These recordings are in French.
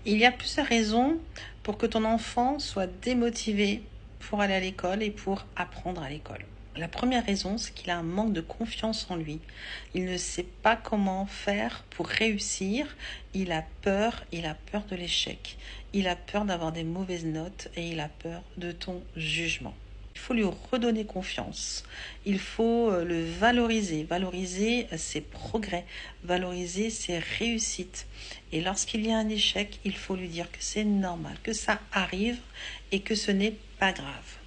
Il y a plusieurs raisons pour que ton enfant soit démotivé pour aller à l'école et pour apprendre à l'école. La première raison, c'est qu'il a un manque de confiance en lui. Il ne sait pas comment faire pour réussir. Il a peur de l'échec. Il a peur d'avoir des mauvaises notes et il a peur de ton jugement. Il faut lui redonner confiance. Il faut le valoriser ses progrès, valoriser ses réussites. Et lorsqu'il y a un échec, il faut lui dire que c'est normal, que ça arrive et que ce n'est pas grave.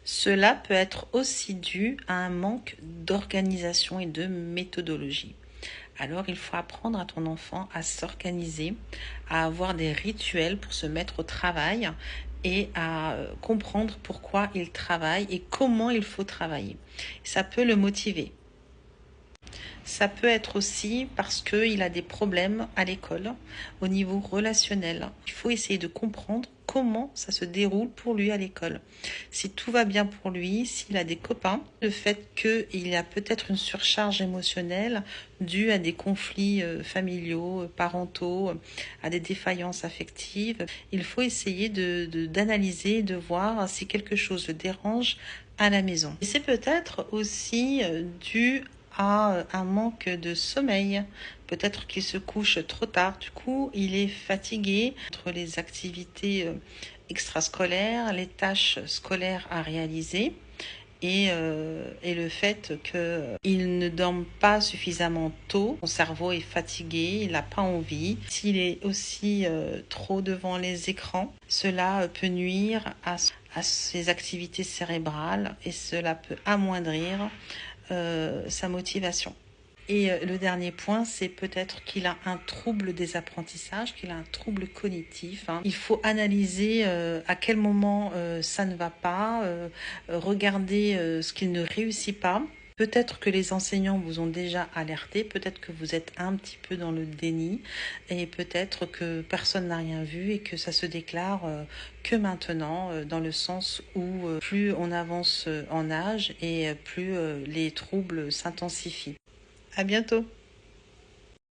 Cela peut être aussi dû à un manque d'organisation et de méthodologie. Alors il faut apprendre à ton enfant à s'organiser, à avoir des rituels pour se mettre au travail et à comprendre pourquoi il travaille et comment il faut travailler. Ça peut le motiver. Ça peut être aussi parce qu'il a des problèmes à l'école au niveau relationnel. Il faut essayer de comprendre comment ça se déroule pour lui à l'école. Si tout va bien pour lui, s'il a des copains, le fait qu'il a peut-être une surcharge émotionnelle due à des conflits familiaux, parentaux, à des défaillances affectives, il faut essayer d'analyser, de voir si quelque chose le dérange à la maison. Et c'est peut-être aussi dû a un manque de sommeil. Peut-être qu'il se couche trop tard, du coup il est fatigué entre les activités extrascolaires, les tâches scolaires à réaliser et le fait qu'il ne dorme pas suffisamment tôt. Son cerveau est fatigué, il n'a pas envie. S'il est aussi trop devant les écrans, cela peut nuire à ses activités cérébrales et cela peut amoindrir sa motivation. Et le dernier point, c'est peut-être qu'il a un trouble des apprentissages, qu'il a un trouble cognitif, hein. Il faut analyser à quel moment ça ne va pas, regarder ce qu'il ne réussit pas. Peut-être que les enseignants vous ont déjà alerté, peut-être que vous êtes un petit peu dans le déni et peut-être que personne n'a rien vu et que ça se déclare que maintenant, dans le sens où plus on avance en âge et plus les troubles s'intensifient. À bientôt!